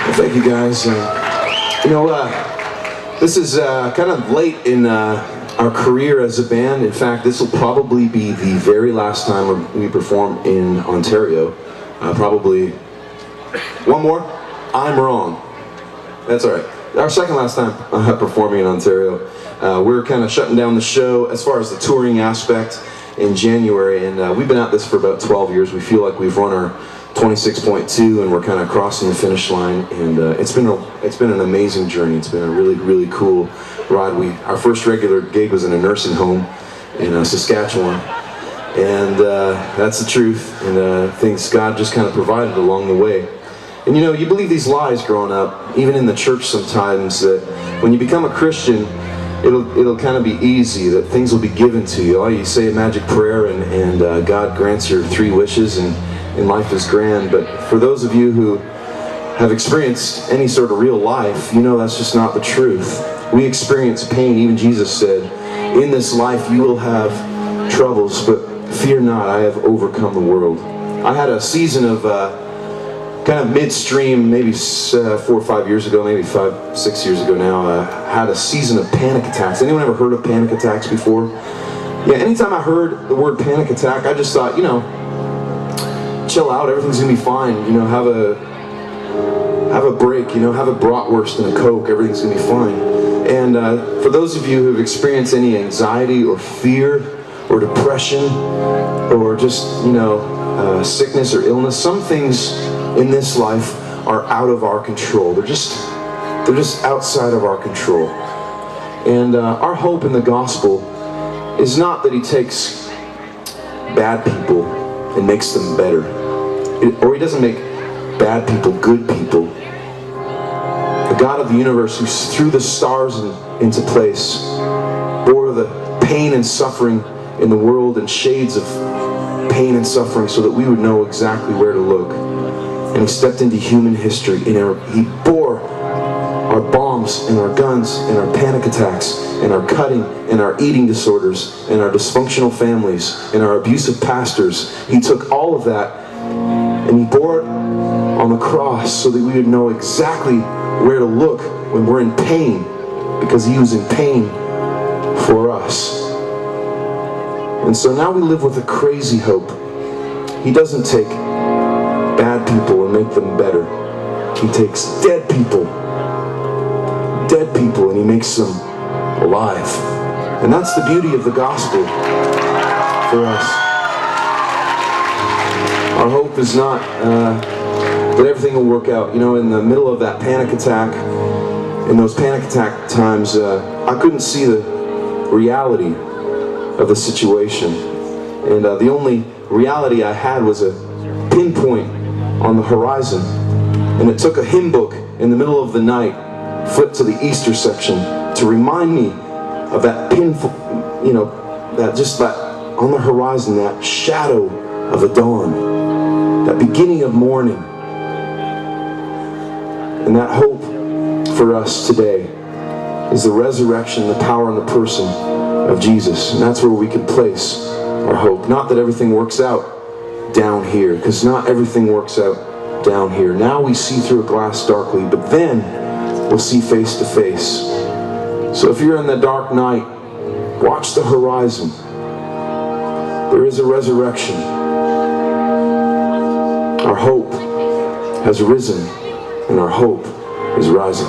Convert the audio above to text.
Well, thank you guys. This is kind of late in our career as a band. In fact, this will probably be the very last time we perform in Ontario. Probably one more. I'm wrong. That's all right. Our second last time performing in Ontario. We're kind of shutting down the show as far as the touring aspect in January, and we've been at this for about 12 years. We feel like we've run our 26.2 and we're kind of crossing the finish line, and it's been an amazing journey. It's been a really cool ride. Our first regular gig was in a nursing home in Saskatchewan, and that's the truth, and things God just kind of provided along the way. And you believe these lies growing up, even in the church sometimes, that when you become a Christian, it'll kind of be easy, that things will be given to you. You say a magic prayer and God grants your 3 wishes and life is grand. But for those of you who have experienced any sort of real life, that's just not the truth. We experience pain. Even Jesus said, in this life you will have troubles, but fear not, I have overcome the world. I had a season of kind of midstream, maybe 4 or 5 years ago, maybe 5, 6 years ago now, had a season of panic attacks. Anyone ever heard of panic attacks before? Yeah, anytime I heard the word panic attack, I just thought, chill out, everything's gonna be fine. Have a break, have a bratwurst and a Coke, everything's gonna be fine. And for those of you who've experienced any anxiety or fear or depression or just, sickness or illness, some things in this life are out of our control. They're just outside of our control. And our hope in the gospel is not that he takes bad people and makes them better, or he doesn't make bad people good people. The God of the universe, who threw the stars into place, bore the pain and suffering in the world and shades of pain and suffering so that we would know exactly where to look. And he stepped into human history, and he bore our bombs and our guns and our panic attacks and our cutting and our eating disorders and our dysfunctional families and our abusive pastors. He took all of that and he bore it on the cross so that we would know exactly where to look when we're in pain, because he was in pain for us. And so now we live with a crazy hope. He doesn't take bad people and make them better. He takes dead people, and he makes them alive. And that's the beauty of the gospel for us. Our hope is not that everything will work out. In the middle of that panic attack, in those panic attack times, I couldn't see the reality of the situation. And the only reality I had was a pinpoint on the horizon. And it took a hymn book in the middle of the night, flipped to the Easter section, to remind me of that that on the horizon, that shadow of a dawn, that beginning of morning. And that hope for us today is the resurrection, the power, and the person of Jesus. And that's where we can place our hope. Not that everything works out down here, because not everything works out down here. Now we see through a glass darkly, but then we'll see face to face. So if you're in the dark night, watch the horizon. There is a resurrection. Our hope has risen, and our hope is rising.